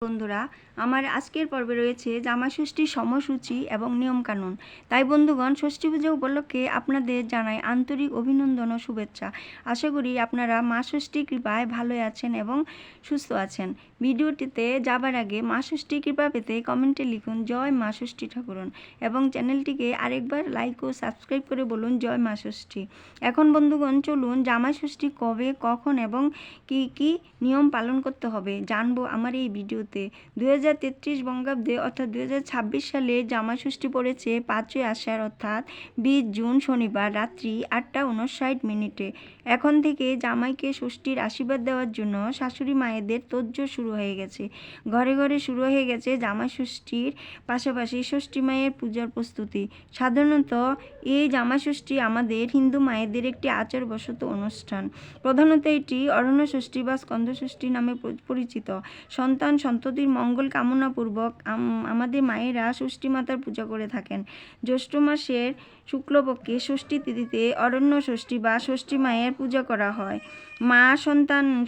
বন্ধুরা, আমার আজকের পর্বে রয়েছে জামাই ষষ্ঠীর সময়সূচি এবং নিয়মকানুন। তাই বন্ধুগণ, ষষ্ঠী পূজা উপলক্ষে আপনাদের জানাই আন্তরিক অভিনন্দন ও শুভেচ্ছা। আশা করি আপনারা মা ষষ্ঠীর কৃপায় ভালোই আছেন এবং সুস্থ আছেন। ভিডিওটিতে যাবার আগে মা ষষ্ঠীর কৃপা পেতে কমেন্টে লিখুন জয় মা ষষ্ঠী ঠাকুরন এবং চ্যানেলটিকে আরেকবার লাইক ও সাবস্ক্রাইব করে বলুন জয় মা ষষ্ঠী। এখন বন্ধুগণ, চলুন জামাই ষষ্ঠী কবে, কখন এবং কি কি নিয়ম পালন করতে হবে জানবো আমার এই ভিডিওতে। 2033 বঙ্গাব্দে অর্থাৎ 2026 সালে জামাই ষষ্ঠী পড়েছে 5ই আষাঢ় অর্থাৎ 20 জুন শনিবার রাত্রি 8:59 এখন থেকে জামাইকে ষষ্ঠীর আশীর্বাদ দেওয়ার জন্য শাশুড়ি মায়েদের তোড়জোড় শুরু হয়ে গেছে। ঘরে ঘরে শুরু হয়ে গেছে জামাই ষষ্ঠীর পাশাপাশি ষষ্ঠী মায়ের পূজার প্রস্তুতি। সাধারণত এই জামাই ষষ্ঠী আমাদের হিন্দু মায়েদের একটি আচারবশত অনুষ্ঠান। প্রধানত এটি অরণ্য ষষ্ঠী বা স্কন্দ ষষ্ঠী নামে পরিচিত। সন্তান সন্ততির মঙ্গল কামনাপূর্বক আমাদের মায়েরা ষষ্ঠী মাতার পূজা করে থাকেন। জ্যৈষ্ঠ মাসের শুক্লপক্ষে ষষ্ঠী তিথিতে অরণ্য ষষ্ঠী বা ষষ্ঠী মায়ের পূজা করা হয়। মা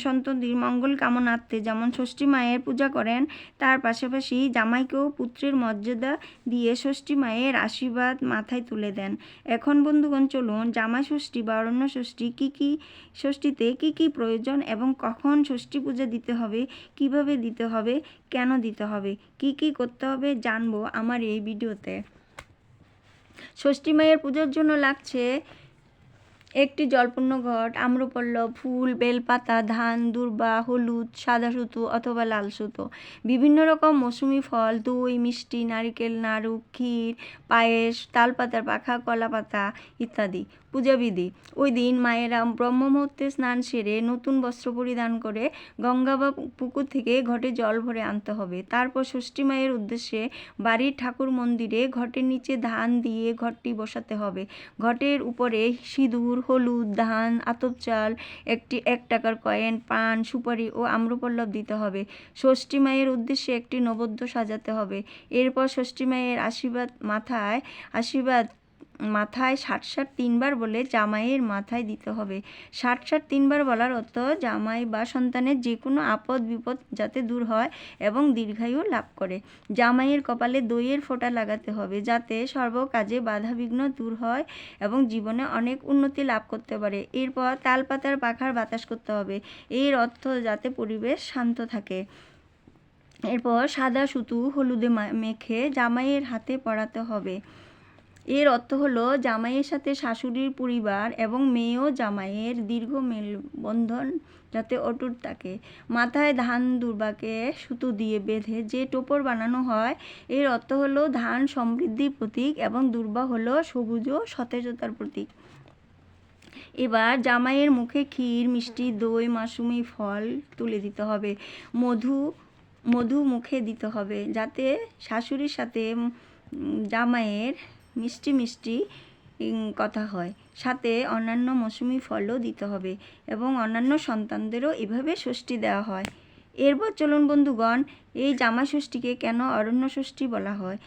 সন্ততির মঙ্গল কামনার্থে যেমন ষষ্ঠী মায়ের পূজা করেন, তার পাশাপাশি জামাইকেও পুত্রের মর্যাদা দিয়ে ষষ্ঠী মায়ের আশীর্বাদ মাথায় তুলে দেন। এখন বন্ধুগণ, চলুন জামাই ষষ্ঠী বা অরণ্য ষষ্ঠী ষষ্ঠীতে কি কি প্রয়োজন এবং কখন ষষ্ঠী পূজা দিতে হবে, কিভাবে দিতে হবে, কেন দিতে হবে, কি কি করতে হবে জানবো আমার এই ভিডিওতে। ষষ্ঠী মায়ের পূজার জন্য লাগছে একটি জলপূর্ণ ঘট, আম্রপল্লব, ফুল, বেলপাতা, ধান, দূর্বা, হলুদ, সাদা সুতো অথবা লাল সুতো, বিভিন্ন রকম মৌসুমি ফল, দই, মিষ্টি, নারিকেল, নাড়ু, ক্ষীর, পায়েস, তালপাতার পাখা, কলা পাতা ইত্যাদি। পূজাবিধি: ওই দিন মায়েরা ব্রহ্ম মুহূর্তে স্নান সেরে নতুন বস্ত্র পরিধান করে গঙ্গা বা পুকুর থেকে ঘটে জল ভরে আনতে হবে। তারপর ষষ্ঠী মায়ের উদ্দেশ্যে বাড়ির ঠাকুর মন্দিরে ঘটের নিচে ধান দিয়ে ঘটটি বসাতে হবে। ঘটের উপরে সিঁদুর, হলুদ, ধান, আতপ চাল, একটি 1 টাকার কয়েন, পান, সুপারি ও আম্রপল্লব দিতে হবে। ষষ্ঠী মায়ের উদ্দেশ্যে একটি নৈবেদ্য সাজাতে হবে। এরপর ষষ্ঠী মায়ের মাথায় 60 3 বার বলে জামাইয়ের মাথায় দিতে হবে। 60 3 বার বলার অর্থ জামাই বা সন্তানের যে কোনো আপদ বিপদ যাতে দূর হয় এবং দীর্ঘায়ু লাভ করে। জামাইয়ের কপালে দইয়ের ফোঁটা লাগাতে হবে যাতে সর্বকাজে বাধাবিঘ্ন দূর হয় এবং জীবনে অনেক উন্নতি লাভ করতে পারে। এরপর তালপাতার পাখার বাতাস করতে হবে, এর অর্থ যাতে পরিবেশ শান্ত থাকে। এরপর সাদা সুতো হলুদে মেখে জামাইয়ের হাতে পরাতে হবে। এর অর্থ হলো জামাইয়ের সাথে শাশুড়ির পরিবার এবং মেয়েও জামাইয়ের দীর্ঘ মেলবন্ধন যাতে অটুট থাকে। মাথায় ধান দুর্বাকে সুতো দিয়ে বেঁধে যে টোপর বানানো হয়, এর অর্থ হলো ধান সমৃদ্ধির প্রতীক এবং দুর্বা হলো সবুজ ও সতেজতার প্রতীক। এবার জামাইয়ের মুখে ক্ষীর, মিষ্টি, দই, মাসুমি ফল তুলে দিতে হবে। মধু মুখে দিতে হবে যাতে শাশুড়ির সাথে জামাইয়ের মিষ্টি কথা হয়। সাথে অন্যান্য মৌসুমি ফলও দিতে হবে এবং অন্যান্য সন্তানদেরও এভাবে ষষ্ঠী দেওয়া হয়। এরপর চলুন বন্ধুগণ, এই জামাই ষষ্ঠীকে কেন অরণ্য ষষ্ঠী বলা হয়।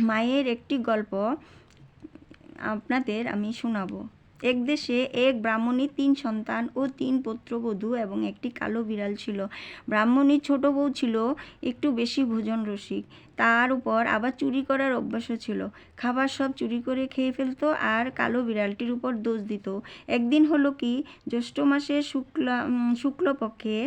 মায়ের একটি গল্প আপনাদের আমি শোনাবো। এক দেশে এক ব্রাহ্মণীর 3 সন্তান ও 3 পুত্রবধূ এবং একটি কালো বিড়াল ছিল। ব্রাহ্মণীর ছোট বউ ছিল একটু বেশি ভোজন রসিক, তার উপর আবার চুরি করার অভ্যাসও ছিল। খাবার সব চুরি করে খেয়ে ফেলতো আর কালো বিড়ালটির উপর দোষ দিত। একদিন হলো কি, জ্যৈষ্ঠ মাসের শুক্লপক্ষে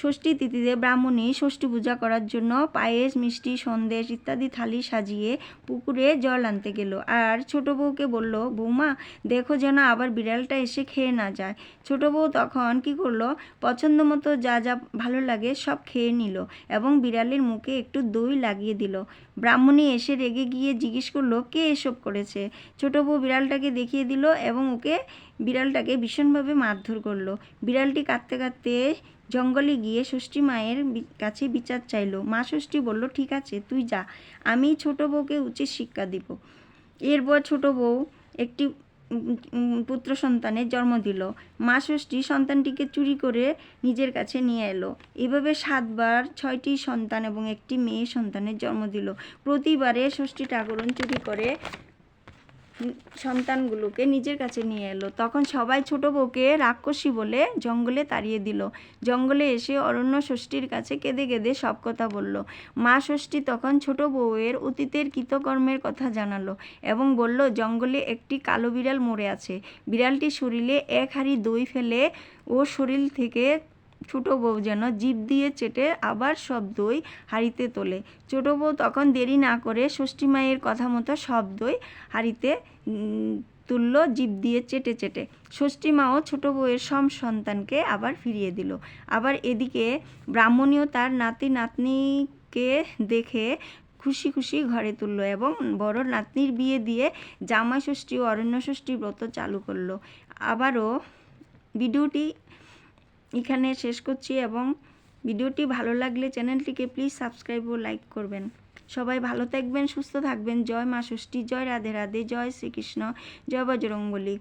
ষষ্ঠী তিথিতে ব্রাহ্মণী ষষ্ঠী পূজা করার জন্য পায়েস, মিষ্টি, সন্দেশ ইত্যাদি থালি সাজিয়ে পুকুরে জল আনতে গেল আর ছোট বউকে বলল, বৌমা দেখো যেন আবার বিড়ালটা এসে খেয়ে না যায়। ছোট বউ তখন কি করলো, পছন্দ মতো যা যা ভালো লাগে সব খেয়ে নিল এবং বিড়ালের মুখে একটু দই লাগিয়ে দিল। ব্রাহ্মণী এসে রেগে গিয়ে জিজ্ঞেস করলো, কে এসব করেছে। ছোট বউ বিড়ালটাকে দেখিয়ে দিল এবং বিড়ালটাকে ভীষণভাবে মারধর করলো। বিড়ালটি কাঁদতে কাঁদতে জঙ্গলে গিয়ে ষষ্ঠী মায়ের কাছে বিচার চাইল। মা ষষ্ঠী বলল, ঠিক আছে তুই যা, আমি ছোট বউকে উচিত শিক্ষা দিব। এরপর ছোট বউ একটি পুত্র সন্তানের জন্ম দিল। মা ষষ্ঠী সন্তানটিকে চুরি করে নিজের কাছে নিয়ে এলো। এভাবে 7 বার 6টি সন্তান এবং একটি মেয়ে সন্তানের জন্ম দিল। প্রতিবারে ষষ্ঠী ঠাকুরন চুরি করে সন্তানগুলোকে নিজের কাছে নিয়ে এলো। তখন সবাই ছোট বউকে রাক্ষসী বলে জঙ্গলে তাড়িয়ে দিল। জঙ্গলে এসে অরণ্য ষষ্ঠীর কাছে কেঁদে কেঁদে সব কথা বলল। মা ষষ্ঠী তখন ছোট বউয়ের অতীতের কৃতকর্মের কথা জানালো এবং বলল, জঙ্গলে একটি কালো বিড়াল মরে আছে। বিড়ালটি শরীরে এক হাঁড়ি দই ফেলে ও শরীর থেকে ছোট বউ যেন জিভ দিয়ে চেটে আবার সব দই হাঁড়িতে তোলে। ছোট বউ তখন দেরি না করে ষষ্ঠী মায়ের কথা মতো সব দই হাঁড়িতে তুললো জিভ দিয়ে চেটে চেটে। ষষ্ঠী মাও ছোট বউয়ের সব সন্তানকে আবার ফিরিয়ে দিল। আবার এদিকে ব্রাহ্মণীও তার নাতি নাতনিকে দেখে খুশি খুশি ঘরে তুললো এবং বড় নাতনির বিয়ে দিয়ে জামাই ষষ্ঠী ও অরণ্য ষষ্ঠী ব্রত চালু করলো। আবারও ভিডিওটি এখানে শেষ করছি এবং ভিডিওটি ভালো লাগলে চ্যানেলটিকে প্লিজ সাবস্ক্রাইব ও লাইক করবেন। সবাই ভালো থাকবেন, সুস্থ থাকবেন। জয় মা ষষ্ঠী, জয় রাধে রাধে, জয় শ্রীকৃষ্ণ, জয় বজরংবলী।